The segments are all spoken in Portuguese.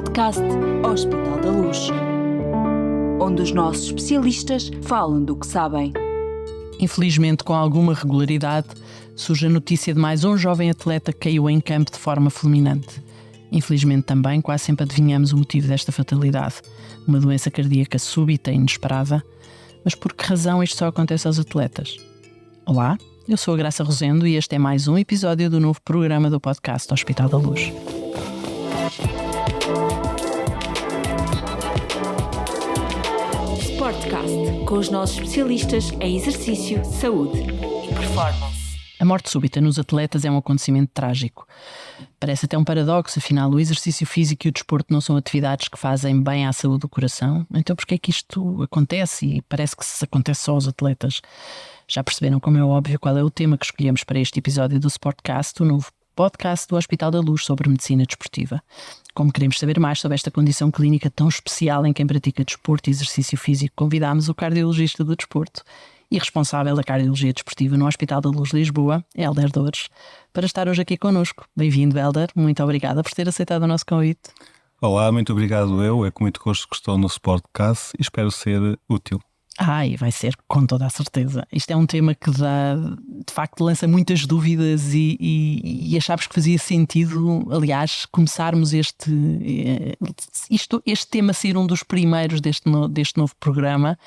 podcast Hospital da Luz, onde os nossos especialistas falam do que sabem. Infelizmente, com alguma regularidade, surge a notícia de mais um jovem atleta que caiu em campo de forma fulminante. Infelizmente também, quase sempre adivinhamos o motivo desta fatalidade, uma doença cardíaca súbita e inesperada. Mas por que razão isto só acontece aos atletas? Olá, eu sou a Graça Rosendo e este é mais um episódio do novo programa do podcast Hospital da Luz. Sportcast, com os nossos especialistas em exercício, saúde e performance. A morte súbita nos atletas é um acontecimento trágico. Parece até um paradoxo, afinal o exercício físico e o desporto não são atividades que fazem bem à saúde do coração. Então porquê é que isto acontece? E parece que se acontece só aos atletas. Já perceberam, como é óbvio, qual é o tema que escolhemos para este episódio do Sportcast, o novo podcast do Hospital da Luz sobre medicina desportiva. Como queremos saber mais sobre esta condição clínica tão especial em quem pratica desporto e exercício físico, convidámos o cardiologista do desporto e responsável da cardiologia desportiva no Hospital da Luz Lisboa, Hélder Dores, para estar hoje aqui connosco. Bem-vindo, Hélder. Muito obrigada por ter aceitado o nosso convite. Olá, muito obrigado eu. É com muito gosto que estou no Sportcast e espero ser útil. E vai ser, com toda a certeza. Isto é um tema que de facto lança muitas dúvidas e achámos que fazia sentido, aliás, começarmos este tema ser um dos primeiros deste novo programa,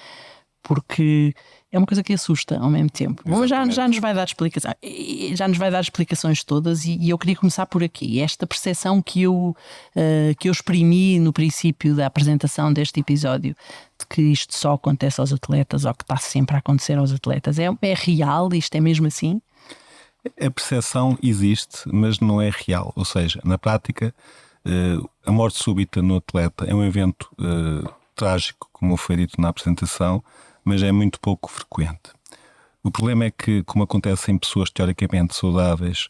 porque é uma coisa que assusta ao mesmo tempo. Bom, já nos vai dar explicações todas e eu queria começar por aqui. Esta percepção que eu exprimi no princípio da apresentação deste episódio, de que isto só acontece aos atletas ou que está sempre a acontecer aos atletas, é real? Isto é mesmo assim? A percepção existe, mas não é real. Ou seja, na prática, a morte súbita no atleta é um evento trágico, como foi dito na apresentação, mas é muito pouco frequente. O problema é que, como acontece em pessoas teoricamente saudáveis,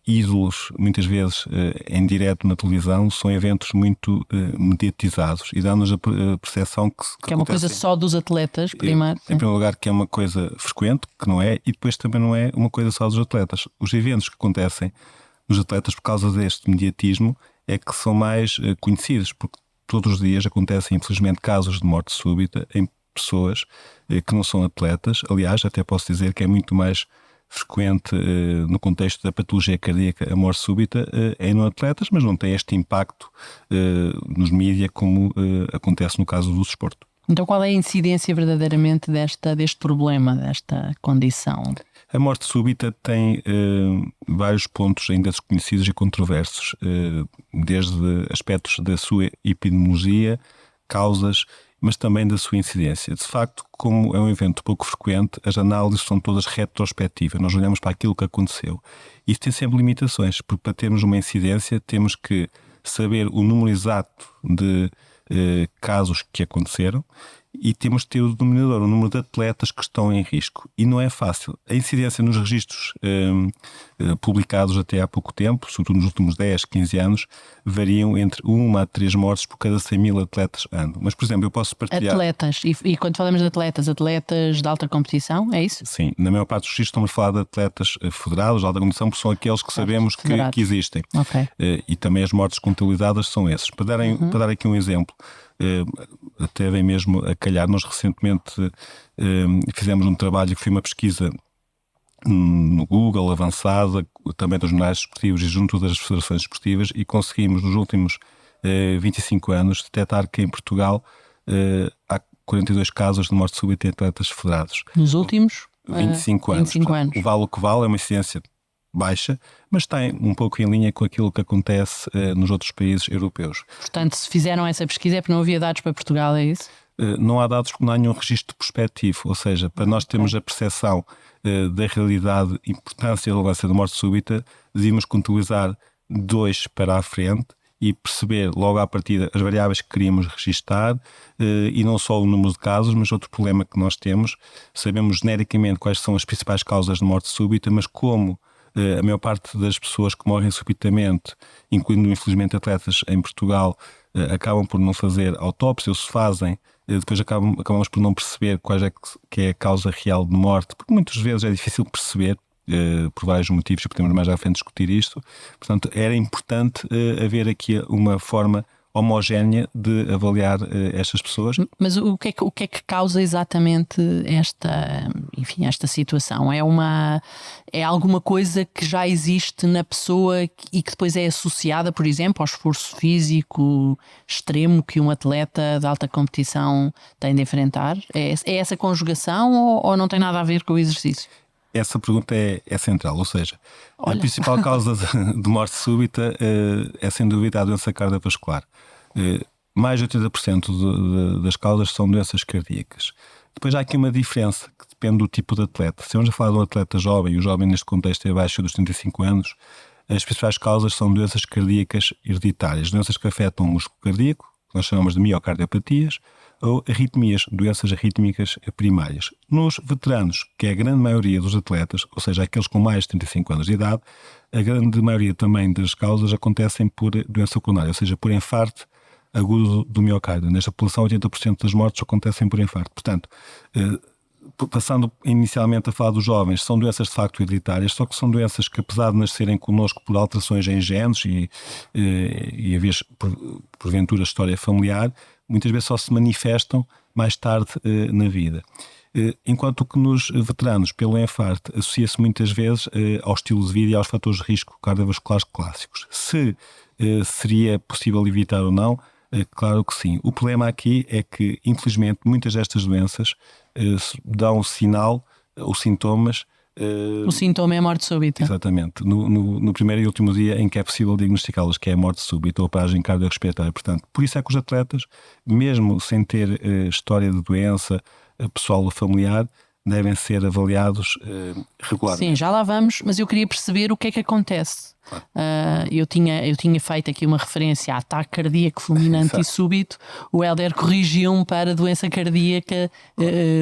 ídolos, muitas vezes em direto na televisão, são eventos muito mediatizados e dá-nos a percepção que é uma coisa só dos atletas, primeiro. Em primeiro lugar, que é uma coisa frequente, que não é, e depois também não é uma coisa só dos atletas. Os eventos que acontecem nos atletas por causa deste mediatismo é que são mais conhecidos, porque todos os dias acontecem, infelizmente, casos de morte súbita em pessoas que não são atletas. Aliás, até posso dizer que é muito mais frequente no contexto da patologia cardíaca a morte súbita em não atletas, mas não tem este impacto nos mídias como acontece no caso do desporto. Então qual é a incidência verdadeiramente deste problema, desta condição? A morte súbita tem vários pontos ainda desconhecidos e controversos, desde aspectos da sua epidemiologia, causas, mas também da sua incidência. De facto, como é um evento pouco frequente, as análises são todas retrospectivas. Nós olhamos para aquilo que aconteceu. Isso tem sempre limitações, porque para termos uma incidência temos que saber o número exato de casos que aconteceram e temos que ter o denominador, o número de atletas que estão em risco. E não é fácil. A incidência nos registros publicados até há pouco tempo, sobretudo nos últimos 10, 15 anos, variam entre 1 a 3 mortes por cada 100 mil atletas ano. Mas, por exemplo, eu posso partilhar... Atletas. E quando falamos de atletas de alta competição, é isso? Sim. Na maior parte dos registros estamos a falar de atletas federados de alta competição, porque são aqueles que sabemos que existem. Okay. E também as mortes contabilizadas são esses. Para dar aqui um exemplo, até bem mesmo a calhar, nós recentemente fizemos um trabalho que foi uma pesquisa no Google avançada, também dos jornais desportivos e junto das federações desportivas, e conseguimos nos últimos 25 anos detectar que em Portugal há 42 casos de morte súbita em atletas federados. Nos últimos 25 anos. 25 anos. O vale o que vale, é uma incidência baixa, mas está um pouco em linha com aquilo que acontece nos outros países europeus. Portanto, se fizeram essa pesquisa é porque não havia dados para Portugal, é isso? Não há dados porque não há nenhum registro prospectivo, ou seja, para nós termos a percepção da realidade, importância e relevância da morte súbita, devíamos contabilizar 2 para a frente e perceber logo à partida as variáveis que queríamos registar e não só o número de casos, mas outro problema que nós temos, sabemos genericamente quais são as principais causas de morte súbita, mas como a maior parte das pessoas que morrem subitamente, incluindo infelizmente atletas em Portugal, acabam por não fazer autópsia, ou se fazem, depois acabamos por não perceber qual que é a causa real de morte, porque muitas vezes é difícil perceber, por vários motivos, e podemos mais à frente discutir isto. Portanto, era importante haver aqui uma forma homogénea de avaliar estas pessoas. Mas o que é que causa exatamente esta situação? É alguma coisa que já existe na pessoa e que depois é associada, por exemplo, ao esforço físico extremo que um atleta de alta competição tem de enfrentar? É essa conjugação ou não tem nada a ver com o exercício? Essa pergunta é central, ou seja, Olha. a principal causa de morte súbita é sem dúvida a doença cardiovascular. Mais de 80% das causas são doenças cardíacas. Depois há aqui uma diferença que depende do tipo de atleta. Se estamos a falar de um atleta jovem, e o jovem neste contexto é abaixo dos 35 anos, as principais causas são doenças cardíacas hereditárias, doenças que afetam o músculo cardíaco, que nós chamamos de miocardiopatias, ou arritmias, doenças arrítmicas primárias. Nos veteranos, que é a grande maioria dos atletas, ou seja, aqueles com mais de 35 anos de idade, a grande maioria também das causas acontecem por doença coronária, ou seja, por infarto agudo do miocárdio. Nesta população, 80% das mortes acontecem por infarto. Portanto, passando inicialmente a falar dos jovens, são doenças de facto hereditárias, só que são doenças que, apesar de nascerem connosco por alterações em genes e a vez, porventura, história familiar, muitas vezes só se manifestam mais tarde na vida. Enquanto que nos veteranos, pelo infarto, associa-se muitas vezes ao estilo de vida e aos fatores de risco cardiovasculares clássicos. Se seria possível evitar ou não, claro que sim. O problema aqui é que, infelizmente, muitas destas doenças dão sinal ou sintomas. O sintoma é a morte súbita. Exatamente. No primeiro e último dia em que é possível diagnosticá-las, que é a morte súbita ou a paragem cardiorrespiratória. Portanto, por isso é que os atletas, mesmo sem ter história de doença pessoal ou familiar, devem ser avaliados regularmente. Sim, já lá vamos, mas eu queria perceber o que é que acontece. Claro. Eu tinha feito aqui uma referência a ataque cardíaco fulminante e súbito. O Hélder corrigiu-me para doença cardíaca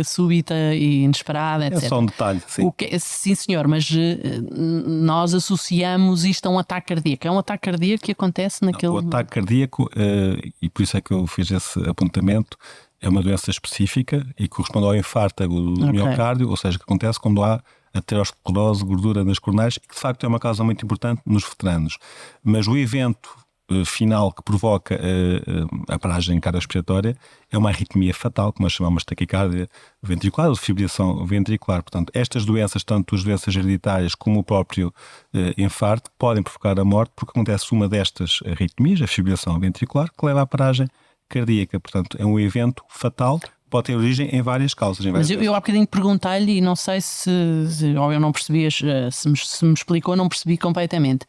súbita e inesperada, etc. É só um detalhe, sim. Sim, senhor, mas nós associamos isto a um ataque cardíaco. É um ataque cardíaco que acontece naquele... Não, o ataque cardíaco, e por isso é que eu fiz esse apontamento, é uma doença específica e corresponde ao infarto agudo do miocárdio, ou seja, que acontece quando há aterosclerose, gordura nas coronárias, que de facto é uma causa muito importante nos veteranos. Mas o evento final que provoca a paragem cardiorrespiratória é uma arritmia fatal, que nós chamamos de taquicardia ventricular ou de fibrilação ventricular. Portanto, estas doenças, tanto as doenças hereditárias como o próprio infarto, podem provocar a morte porque acontece uma destas arritmias, a fibrilação ventricular, que leva à paragem cardíaca. Portanto, é um evento fatal, pode ter origem em várias causas. Mas eu há bocadinho perguntei-lhe e não sei se ou eu não percebi, se me explicou, não percebi completamente.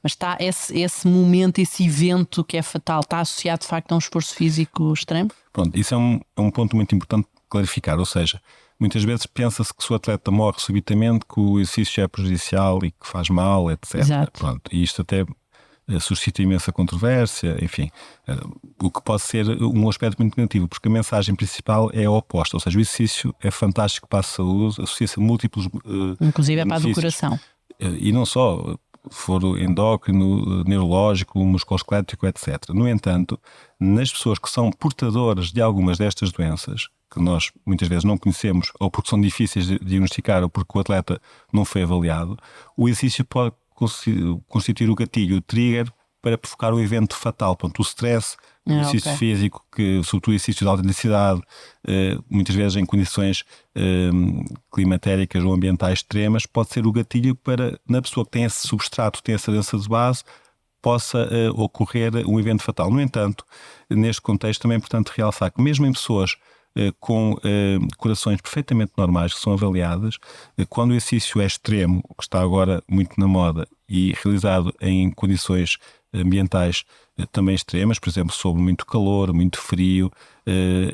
Mas está esse momento, esse evento que é fatal, está associado de facto a um esforço físico extremo? Pronto, isso é um ponto muito importante de clarificar, ou seja, muitas vezes pensa-se que se o atleta morre subitamente, que o exercício é prejudicial e que faz mal, etc. Exato. Pronto, e isto até suscita imensa controvérsia, enfim, o que pode ser um aspecto muito negativo, porque a mensagem principal é a oposta, ou seja, o exercício é fantástico para a saúde, associa-se a múltiplos inclusive é para a do coração. E não só, foro endócrino, neurológico, musculoesquelético, etc. No entanto, nas pessoas que são portadoras de algumas destas doenças, que nós muitas vezes não conhecemos, ou porque são difíceis de diagnosticar, ou porque o atleta não foi avaliado, o exercício pode constituir o gatilho, o trigger para provocar um evento fatal. Portanto, o stress, o exercício físico, que, sobretudo o exercício de alta intensidade, muitas vezes em condições climatéricas ou ambientais extremas, pode ser o gatilho para, na pessoa que tem esse substrato, tem essa doença de base, possa ocorrer um evento fatal. No entanto, neste contexto também é importante realçar que mesmo em pessoas com corações perfeitamente normais, que são avaliadas, quando o exercício é extremo, que está agora muito na moda, e realizado em condições ambientais também extremas, por exemplo, sob muito calor, muito frio,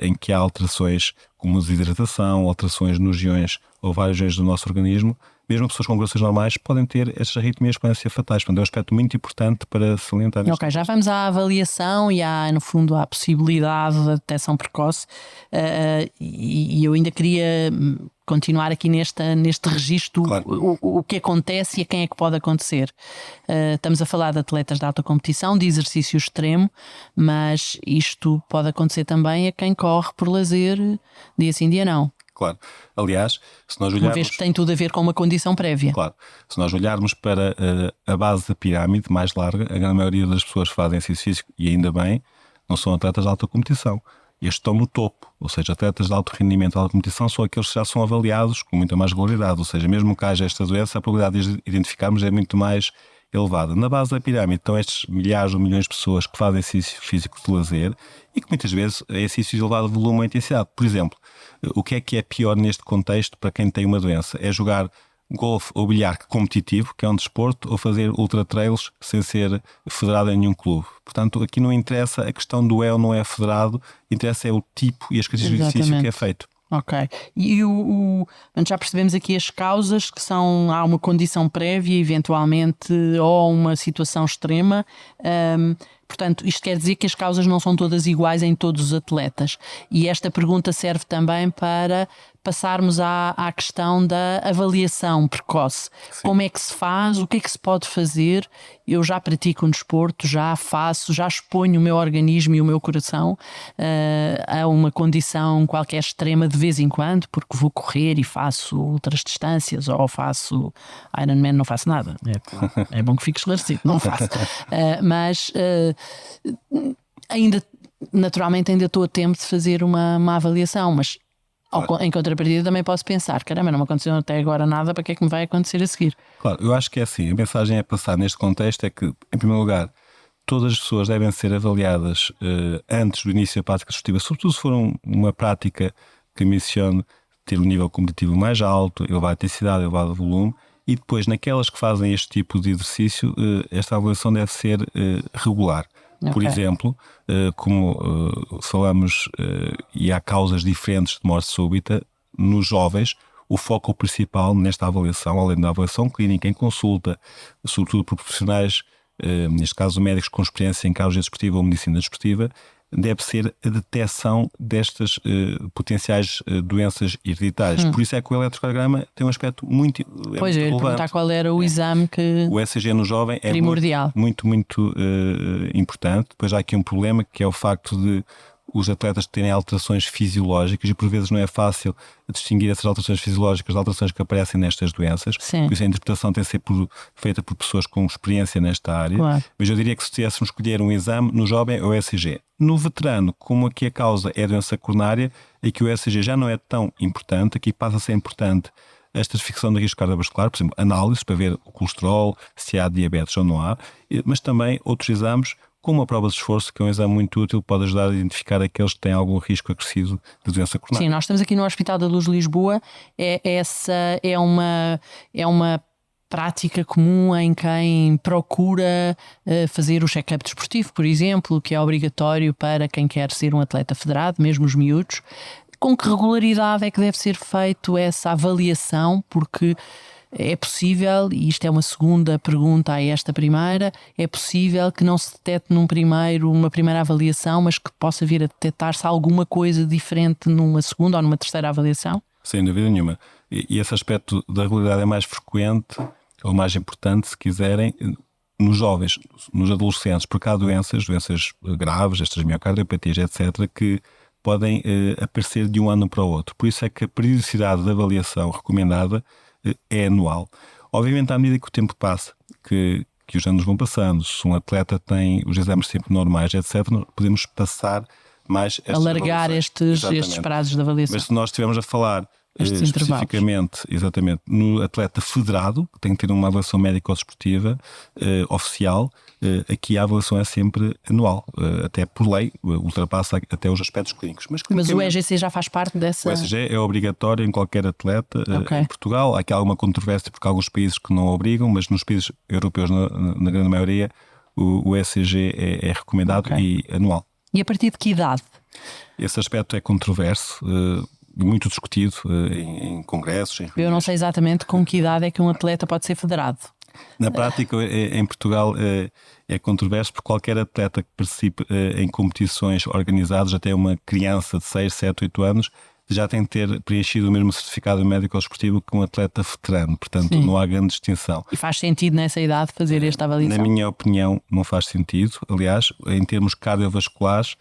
em que há alterações como desidratação, alterações nos iões ou vários iões do nosso organismo, mesmo pessoas com corações normais podem ter estas arritmias que podem ser fatais. Portanto, é um aspecto muito importante para salientar. Ok, já vamos à avaliação e no fundo à possibilidade da detecção precoce, e eu ainda queria continuar aqui neste registro, claro. O que acontece e a quem é que pode acontecer. Estamos a falar de atletas de alta competição, de exercício extremo, mas isto pode acontecer também a quem corre por lazer, dia sim, dia não. Claro. Aliás, se nós olharmos... Uma vez que tem tudo a ver com uma condição prévia. Claro. Se nós olharmos para a base da pirâmide mais larga, a grande maioria das pessoas fazem exercício, e ainda bem, não são atletas de alta competição. Estes estão no topo, ou seja, atletas de alto rendimento, de alta competição, são aqueles que já são avaliados com muita mais regularidade, ou seja, mesmo que haja esta doença, a probabilidade de identificarmos é muito mais elevada. Na base da pirâmide estão estes milhares ou milhões de pessoas que fazem exercício físico de lazer e que muitas vezes é exercício de elevado volume ou intensidade. Por exemplo, o que é pior neste contexto para quem tem uma doença? É jogar golfe ou bilhar competitivo, que é um desporto, ou fazer ultra trails sem ser federado em nenhum clube. Portanto, aqui não interessa a questão do é ou não é federado, interessa é o tipo e as características de exercício que é feito. Ok. E já percebemos aqui as causas, que são, há uma condição prévia, eventualmente, ou uma situação extrema. Portanto, isto quer dizer que as causas não são todas iguais em todos os atletas. E esta pergunta serve também para passarmos à questão da avaliação precoce. Sim. Como é que se faz? O que é que se pode fazer? Eu já pratico um desporto, já faço, já exponho o meu organismo e o meu coração a uma condição qualquer extrema de vez em quando, porque vou correr e faço outras distâncias, ou faço Ironman, não faço nada. É bom que fique esclarecido, não faço. Mas naturalmente ainda estou a tempo de fazer uma avaliação, mas claro, em contrapartida também posso pensar, caramba, não me aconteceu até agora nada, para que é que me vai acontecer a seguir? Claro, eu acho que é assim, a mensagem a passar neste contexto é que, em primeiro lugar, todas as pessoas devem ser avaliadas antes do início da prática desportiva, sobretudo se for uma prática que mencione ter um nível competitivo mais alto, elevada intensidade, elevado volume, e depois naquelas que fazem este tipo de exercício, esta avaliação deve ser regular. Okay. Por exemplo, como falamos, e há causas diferentes de morte súbita, nos jovens, o foco principal nesta avaliação, além da avaliação clínica em consulta, sobretudo por profissionais, neste caso médicos com experiência em cardiologia desportiva ou medicina desportiva, deve ser a detecção destas potenciais doenças hereditárias. Por isso é que o eletrocardiograma tem um aspecto muito relevante. Pois é, perguntar qual era o exame que... O ECG no jovem é primordial. Muito importante. Depois há aqui um problema, que é o facto de os atletas terem alterações fisiológicas, e por vezes não é fácil distinguir essas alterações fisiológicas das alterações que aparecem nestas doenças. Sim. Por isso a interpretação tem de ser feita por pessoas com experiência nesta área. Claro. Mas eu diria que se tivéssemos escolher um exame, no jovem é o ECG. No veterano, como aqui a causa é a doença coronária, é que o ECG já não é tão importante, aqui passa a ser importante a estratificação de risco cardiovascular, por exemplo, análises para ver o colesterol, se há diabetes ou não há, mas também outros exames, como a prova de esforço, que é um exame muito útil, pode ajudar a identificar aqueles que têm algum risco acrescido de doença coronária. Sim, nós estamos aqui no Hospital da Luz de Lisboa, essa é uma prática comum em quem procura fazer o check-up desportivo, por exemplo, que é obrigatório para quem quer ser um atleta federado, mesmo os miúdos. Com que regularidade é que deve ser feito essa avaliação? Porque é possível, e isto é uma segunda pergunta a esta primeira, é possível que não se detecte uma primeira avaliação, mas que possa vir a detectar-se alguma coisa diferente numa segunda ou numa terceira avaliação? Sem dúvida nenhuma. E esse aspecto da regularidade é mais frequente, ou mais importante, se quiserem, nos jovens, nos adolescentes, porque há doenças graves, estas miocardiopatias, etc., que podem aparecer de um ano para o outro. Por isso é que a periodicidade da avaliação recomendada é anual. Obviamente, à medida que o tempo passa, que os anos vão passando, se um atleta tem os exames sempre normais, etc., podemos passar mais alargar estes prazos de avaliação. Mas se nós estivermos a falar especificamente, exatamente, no atleta federado, que tem que ter uma avaliação médico-desportiva oficial, aqui a avaliação é sempre anual, até por lei, ultrapassa até os aspectos clínicos. Mas o EGC já faz parte dessa... O ECG é obrigatório em qualquer atleta em Portugal. Há aqui alguma controvérsia porque há alguns países que não obrigam, mas nos países europeus, na grande maioria, o ECG é recomendado e anual. E a partir de que idade? Esse aspecto é controverso, muito discutido em congressos. Eu não sei exatamente com que idade é que um atleta pode ser federado. Na prática, em Portugal, é controverso, porque qualquer atleta que participe em competições organizadas, até uma criança de 6, 7, 8 anos, já tem que ter preenchido o mesmo certificado médico desportivo que um atleta veterano, portanto Sim. não há grande distinção. E faz sentido nessa idade fazer esta avaliação? Na minha opinião, não faz sentido. Aliás, em termos cardiovasculares,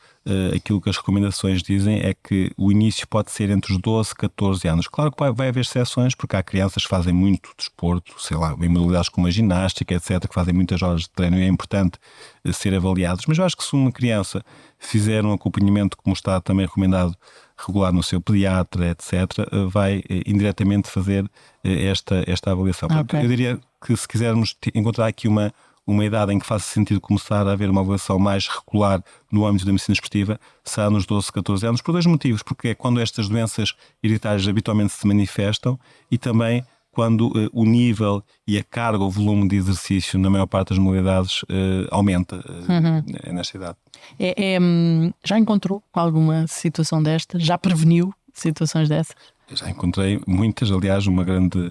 aquilo que as recomendações dizem é que o início pode ser entre os 12 e 14 anos. Claro que vai haver exceções, porque há crianças que fazem muito desporto, sei lá, em modalidades como a ginástica, etc., que fazem muitas horas de treino e é importante ser avaliados. Mas eu acho que se uma criança fizer um acompanhamento, como está também recomendado, regular no seu pediatra, etc., vai indiretamente fazer esta avaliação. Okay. Eu diria que se quisermos encontrar aqui uma idade em que faça sentido começar a haver uma avaliação mais regular no âmbito da medicina esportiva, será nos 12, 14 anos, por 2 motivos. Porque é quando estas doenças hereditárias habitualmente se manifestam e também quando o nível e a carga ou volume de exercício na maior parte das modalidades aumenta nesta idade. Já encontrou alguma situação desta? Já preveniu situações dessas? Já encontrei muitas, aliás, uma grande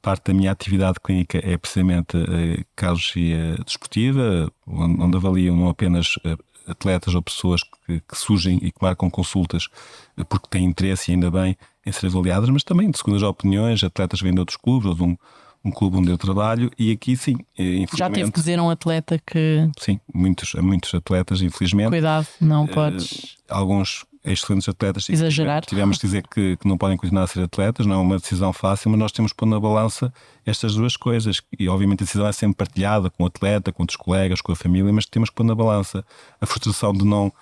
parte da minha atividade clínica é precisamente a cardiologia desportiva, onde avaliam não apenas atletas ou pessoas que surgem e que marcam consultas porque têm interesse, e ainda bem, em ser avaliadas, mas também de segundas opiniões, atletas vêm de outros clubes ou de um clube onde eu trabalho, e aqui sim, infelizmente... Já teve que dizer a um atleta que... Sim, muitos atletas, infelizmente. Cuidado, não podes... Alguns excelentes atletas exagerar. Tivemos de dizer que não podem continuar a ser atletas, não é uma decisão fácil, mas nós temos de pôr na balança estas duas coisas, e obviamente a decisão é sempre partilhada com o atleta, com outros colegas, com a família, mas temos que pôr na balança a frustração de não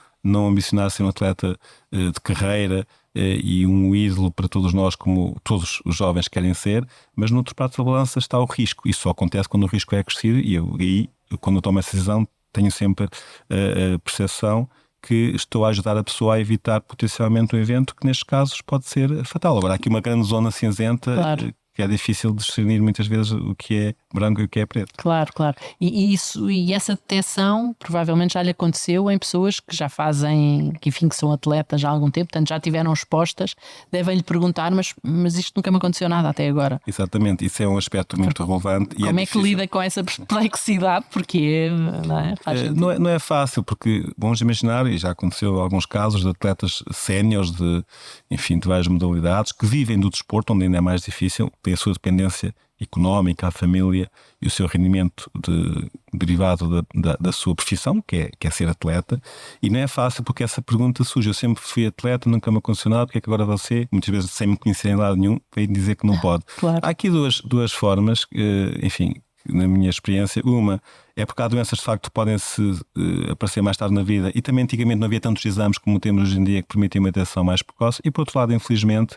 ambicionar ser um atleta de carreira e um ídolo para todos nós, como todos os jovens querem ser, mas no outro prato da balança está o risco. Isso só acontece quando o risco é acrescido, e quando eu tomo essa decisão tenho sempre a percepção que estou a ajudar a pessoa a evitar potencialmente um evento que nestes casos pode ser fatal. Agora há aqui uma grande zona cinzenta, claro, que é difícil discernir muitas vezes o que é branco e o que é preto. Claro. E essa detecção provavelmente já lhe aconteceu em pessoas que já fazem, que são atletas já há algum tempo, portanto já tiveram expostas, devem-lhe perguntar, mas isto nunca me aconteceu nada até agora. Exatamente, isso é um aspecto muito relevante. Como é que lida com essa perplexidade? Porque não é fácil, porque vamos imaginar, e já aconteceu alguns casos de atletas séniores de várias modalidades que vivem do desporto, onde ainda é mais difícil, tem a sua dependência económica, a família e o seu rendimento derivado da sua profissão, que é ser atleta, e não é fácil porque essa pergunta surge. Eu sempre fui atleta, nunca me aconteceu nada, porque é que agora você, muitas vezes sem me conhecer em lado nenhum, vem dizer que não pode. Claro. Há aqui duas formas, na minha experiência. Uma é porque há doenças de facto que podem aparecer mais tarde na vida, e também antigamente não havia tantos exames como temos hoje em dia que permitem uma detecção mais precoce, e por outro lado, infelizmente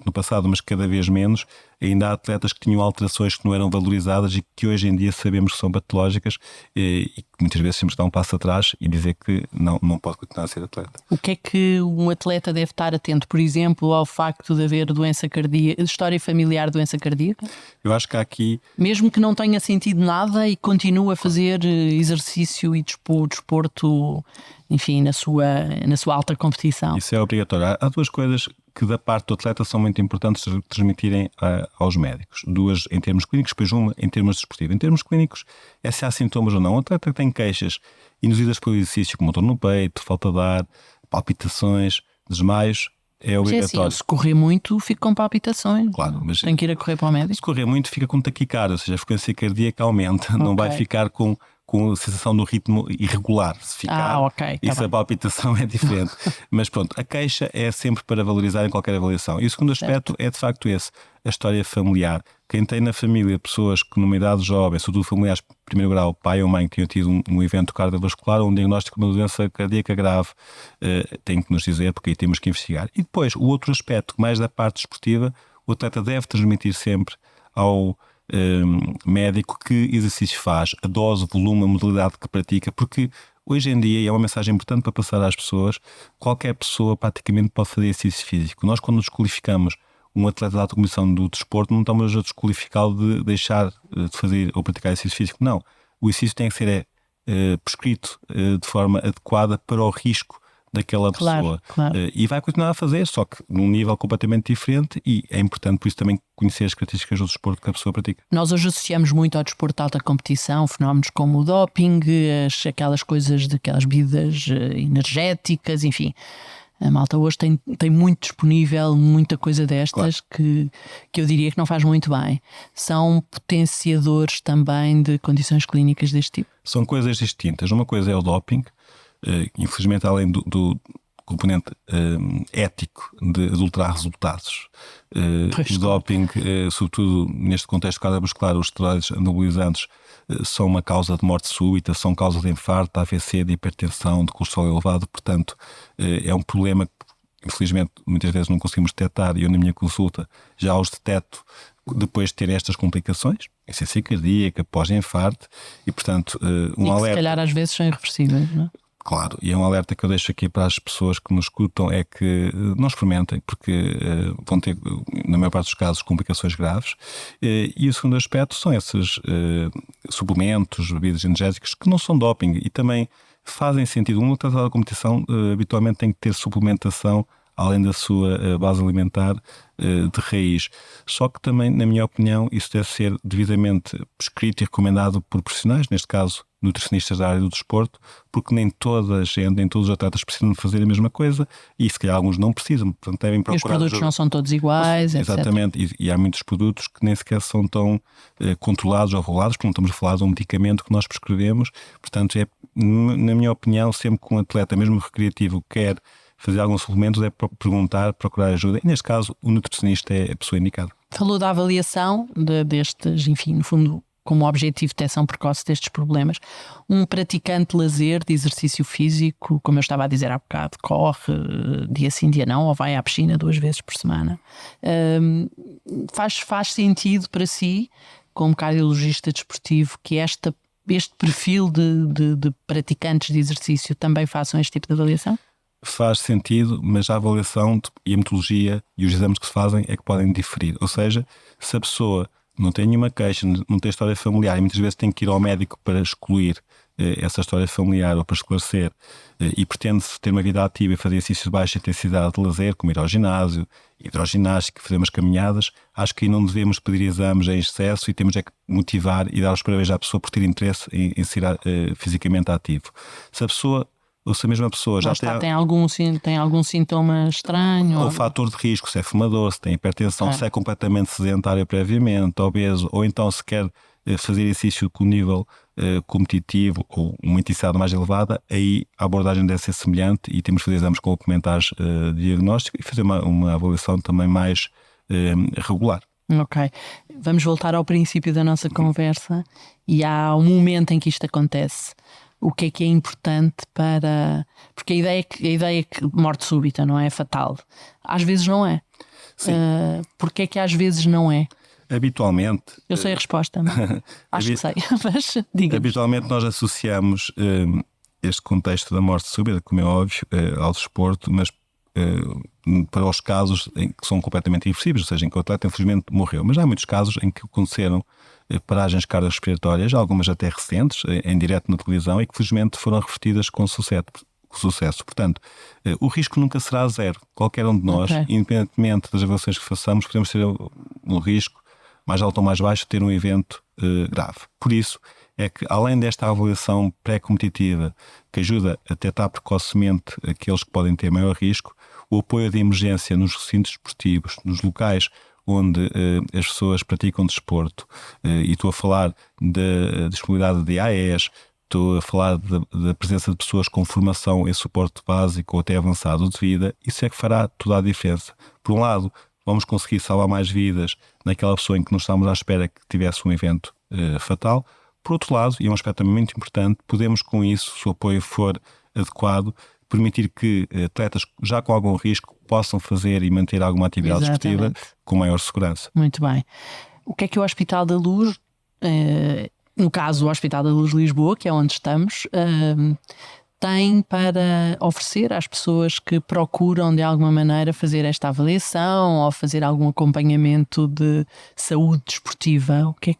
no passado, mas cada vez menos, ainda há atletas que tinham alterações que não eram valorizadas e que hoje em dia sabemos que são patológicas, e que muitas vezes temos que dar um passo atrás e dizer que não pode continuar a ser atleta. O que é que um atleta deve estar atento, por exemplo, ao facto de haver doença cardíaca, história familiar de doença cardíaca? Eu acho que há aqui... Mesmo que não tenha sentido nada e continue a fazer exercício e desporto, na sua alta competição. Isso é obrigatório. Há duas coisas que da parte do atleta são muito importantes de transmitirem aos médicos. Duas em termos clínicos, depois uma em termos desportivos. Em termos clínicos, é se há sintomas ou não. Um atleta que tem queixas induzidas pelo exercício, como dor no peito, falta de ar, palpitações, desmaios, é obrigatório. Se correr muito, fica com palpitações. Claro, mas tem que ir a correr para o médico. Se correr muito, fica com taquicardia, ou seja, a frequência cardíaca aumenta. Okay. Não vai ficar com a sensação do ritmo irregular. Se ficar, isso a palpitação é diferente. Mas pronto, a queixa é sempre para valorizar em qualquer avaliação. E o segundo aspecto é de facto esse, a história familiar. Quem tem na família pessoas que numa idade jovem, sobretudo familiares de primeiro grau, pai ou mãe, que tenham tido um evento cardiovascular ou um diagnóstico de uma doença cardíaca grave, tem que nos dizer, porque aí temos que investigar. E depois, o outro aspecto, mais da parte desportiva, o atleta deve transmitir sempre ao médico que exercício faz, a dose, o volume, a modalidade que pratica, porque hoje em dia, e é uma mensagem importante para passar às pessoas, qualquer pessoa praticamente pode fazer exercício físico. Nós, quando desqualificamos um atleta de alta competição do desporto, não estamos a desqualificá-lo de deixar de fazer ou praticar exercício físico. Não. O exercício tem que ser prescrito de forma adequada para o risco daquela pessoa. Claro. E vai continuar a fazer, só que num nível completamente diferente, e é importante por isso também conhecer as características do desporto que a pessoa pratica. Nós hoje associamos muito ao desporto de alta competição fenómenos como o doping, aquelas coisas daquelas bebidas energéticas, enfim. A malta hoje tem muito disponível, muita coisa destas, claro, que eu diria que não faz muito bem. São potenciadores também de condições clínicas deste tipo? São coisas distintas. Uma coisa é o doping, infelizmente além do componente ético de adulterar resultados. O doping, sobretudo neste contexto cardiovascular, os esteroides anabolizantes são uma causa de morte súbita, são causa de infarto, de AVC, de hipertensão, de colesterol elevado, portanto é um problema que infelizmente muitas vezes não conseguimos detectar, e eu na minha consulta já os deteto depois de ter estas complicações, insuficiência cardíaca, pós-infarto, e portanto alerta. Se calhar às vezes são irreversíveis, não é? Claro, e é um alerta que eu deixo aqui para as pessoas que nos escutam, é que não experimentem, porque vão ter, na maior parte dos casos, complicações graves. E o segundo aspecto são esses suplementos, bebidas energéticas, que não são doping e também fazem sentido. Um atleta da competição habitualmente tem que ter suplementação, além da sua base alimentar de raiz. Só que também, na minha opinião, isso deve ser devidamente prescrito e recomendado por profissionais, neste caso nutricionistas da área do desporto, porque nem toda a gente, nem todos os atletas precisam de fazer a mesma coisa, e se calhar alguns não precisam, portanto devem procurar. E os produtos não são todos iguais, etc. Exatamente, e há muitos produtos que nem sequer são tão controlados ou regulados, porque não estamos a falar de um medicamento que nós prescrevemos. Portanto, na minha opinião, sempre que um atleta, mesmo recreativo, quer fazer algum suplemento, é perguntar, procurar ajuda, e neste caso o nutricionista é a pessoa indicada. Falou da avaliação destes, enfim, no fundo, como objetivo de detecção precoce destes problemas. Um praticante de lazer, de exercício físico, como eu estava a dizer há bocado, corre dia sim, dia não, ou vai à piscina 2 vezes por semana, faz sentido para si, como cardiologista desportivo, que este perfil de praticantes de exercício também façam este tipo de avaliação? Faz sentido, mas a avaliação e a metodologia e os exames que se fazem é que podem diferir. Ou seja, se a pessoa não tem nenhuma queixa, não tem história familiar, e muitas vezes tem que ir ao médico para excluir essa história familiar ou para esclarecer, e pretende ter uma vida ativa e fazer exercícios de baixa intensidade de lazer, como ir ao ginásio, hidroginástica, fazer umas caminhadas, acho que aí não devemos pedir exames em excesso e temos é que motivar e dar os parabéns à pessoa por ter interesse em ser fisicamente ativo. Se a pessoa, ou se a mesma pessoa já tem algum sintoma estranho, ou fator de risco, se é fumador, se tem hipertensão, se é completamente sedentário previamente, obeso, ou então se quer fazer exercício com nível competitivo ou uma intensidade mais elevada, aí a abordagem deve ser semelhante e temos que fazer exames complementares de diagnóstico e fazer uma avaliação também mais regular. Ok. Vamos voltar ao princípio da nossa conversa e há um momento em que isto acontece. O que é importante para... Porque a ideia é que morte súbita, não é? Fatal. Às vezes não é. Sim. Porque é que às vezes não é? Habitualmente... Eu sei a resposta, acho que sei, mas diga. Habitualmente nós associamos este contexto da morte súbita, como é óbvio, ao desporto, mas para os casos em que são completamente irreversíveis, ou seja, em que o atleta infelizmente morreu. Mas há muitos casos em que aconteceram paragens cardiorrespiratórias, algumas até recentes, em direto na televisão, e que felizmente foram revertidas com sucesso. Portanto, o risco nunca será zero. Qualquer um de nós, independentemente das avaliações que façamos, podemos ter um risco mais alto ou mais baixo de ter um evento grave. Por isso é que, além desta avaliação pré-competitiva que ajuda a detectar precocemente aqueles que podem ter maior risco, o apoio de emergência nos recintos desportivos, nos locais onde as pessoas praticam desporto, e estou a falar da disponibilidade de AES, estou a falar da presença de pessoas com formação em suporte básico ou até avançado de vida, isso é que fará toda a diferença. Por um lado, vamos conseguir salvar mais vidas naquela pessoa em que não estávamos à espera que tivesse um evento fatal. Por outro lado, e é um aspecto também muito importante, podemos com isso, se o apoio for adequado, permitir que atletas já com algum risco possam fazer e manter alguma atividade desportiva com maior segurança. Muito bem. O que é que o Hospital da Luz, no caso o Hospital da Luz de Lisboa, que é onde estamos, tem para oferecer às pessoas que procuram de alguma maneira fazer esta avaliação ou fazer algum acompanhamento de saúde desportiva? O que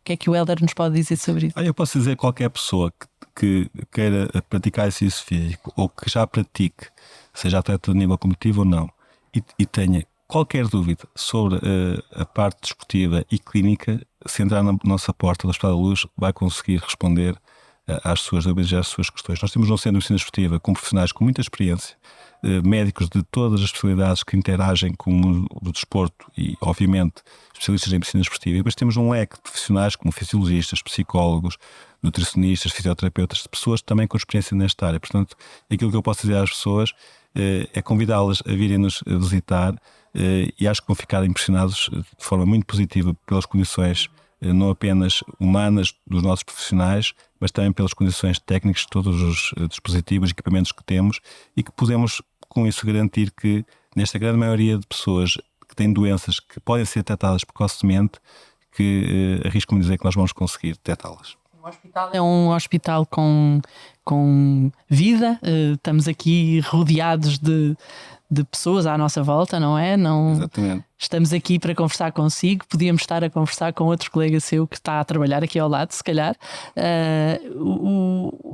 é que o Hélder nos pode dizer sobre isso? Eu posso dizer que qualquer pessoa que queira praticar exercício físico ou que já pratique, seja atleta de nível competitivo ou não, e tenha qualquer dúvida sobre a parte desportiva e clínica, se entrar na nossa porta do Hospital da Luz, vai conseguir responder às suas dúvidas e às suas questões. Nós temos um centro de medicina desportiva com profissionais com muita experiência, médicos de todas as especialidades que interagem com o desporto e, obviamente, especialistas em medicina desportiva. E depois temos um leque de profissionais como fisiologistas, psicólogos, nutricionistas, fisioterapeutas, pessoas também com experiência nesta área. Portanto, aquilo que eu posso dizer às pessoas é convidá-las a virem-nos visitar e acho que vão ficar impressionados de forma muito positiva pelas condições não apenas humanas dos nossos profissionais, mas também pelas condições técnicas de todos os dispositivos e equipamentos que temos e que podemos, com isso, garantir que, nesta grande maioria de pessoas que têm doenças que podem ser detectadas precocemente, que arrisco-me dizer que nós vamos conseguir detectá-las. O hospital é um hospital com vida, estamos aqui rodeados de pessoas à nossa volta, não é? Não, exatamente. Estamos aqui para conversar consigo, podíamos estar a conversar com outro colega seu que está a trabalhar aqui ao lado, se calhar,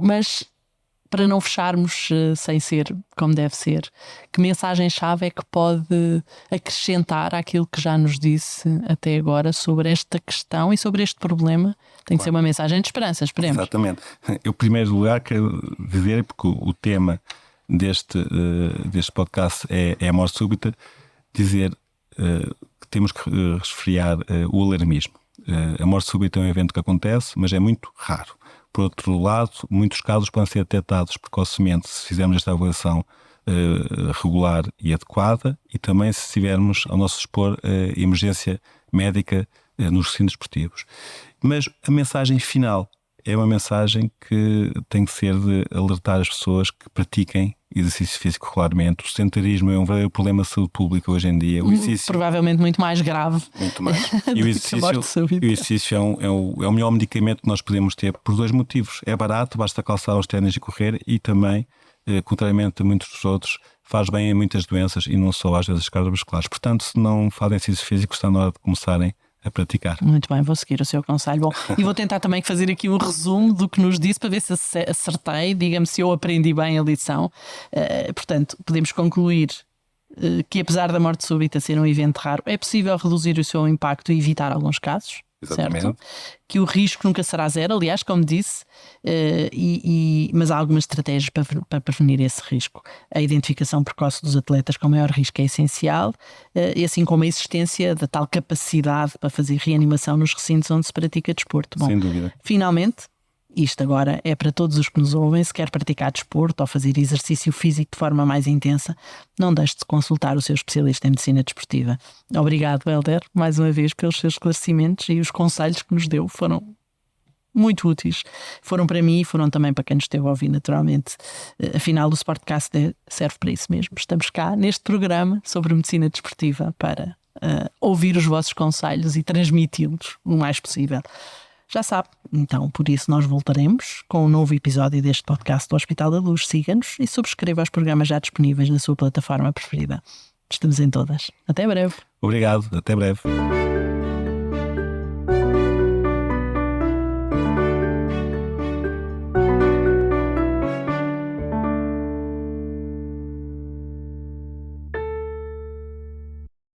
mas para não fecharmos sem ser como deve ser, que mensagem-chave é que pode acrescentar àquilo que já nos disse até agora sobre esta questão e sobre este problema? Tem de ser uma mensagem de esperança, esperemos. Exatamente. Eu, em primeiro lugar, quero dizer, porque o tema deste podcast é a morte súbita, dizer que temos que resfriar o alarmismo. A morte súbita é um evento que acontece, mas é muito raro. Por outro lado, muitos casos podem ser detectados precocemente se fizermos esta avaliação regular e adequada e também se tivermos ao nosso dispor emergência médica nos recintos desportivos. Mas a mensagem final é uma mensagem que tem que ser de alertar as pessoas que pratiquem exercício físico regularmente. O sedentarismo é um verdadeiro problema de saúde pública hoje em dia. O exercício, provavelmente muito mais grave. Muito mais. E o exercício é o melhor medicamento que nós podemos ter por dois motivos. É barato, basta calçar os ténis e correr, e também, contrariamente a muitos dos outros, faz bem a muitas doenças e não só às vezes cardiovasculares. Portanto, se não fazem exercício físico, está na hora de começarem a praticar. Muito bem, vou seguir o seu conselho. Bom, e vou tentar também fazer aqui um resumo do que nos disse para ver se acertei, diga-me se eu aprendi bem a lição. Portanto, podemos concluir que apesar da morte súbita ser um evento raro, é possível reduzir o seu impacto e evitar alguns casos. Exatamente. Certo? Que o risco nunca será zero, aliás, como disse, mas há algumas estratégias para prevenir esse risco. A identificação precoce dos atletas com maior risco é essencial, e assim como a existência da tal capacidade para fazer reanimação nos recintos onde se pratica desporto. Bom, sem dúvida. Finalmente, isto agora é para todos os que nos ouvem, se quer praticar desporto ou fazer exercício físico de forma mais intensa, não deixe de consultar o seu especialista em medicina desportiva. Obrigado, Helder, mais uma vez pelos seus esclarecimentos, e os conselhos que nos deu foram muito úteis. Foram para mim e foram também para quem nos esteve a ouvir, naturalmente. Afinal, o Sportcast serve para isso mesmo. Estamos cá neste programa sobre medicina desportiva para ouvir os vossos conselhos e transmiti-los o mais possível. Já sabe, então por isso nós voltaremos com um novo episódio deste podcast do Hospital da Luz. Siga-nos e subscreva os programas já disponíveis na sua plataforma preferida. Estamos em todas. Até breve. Obrigado, até breve.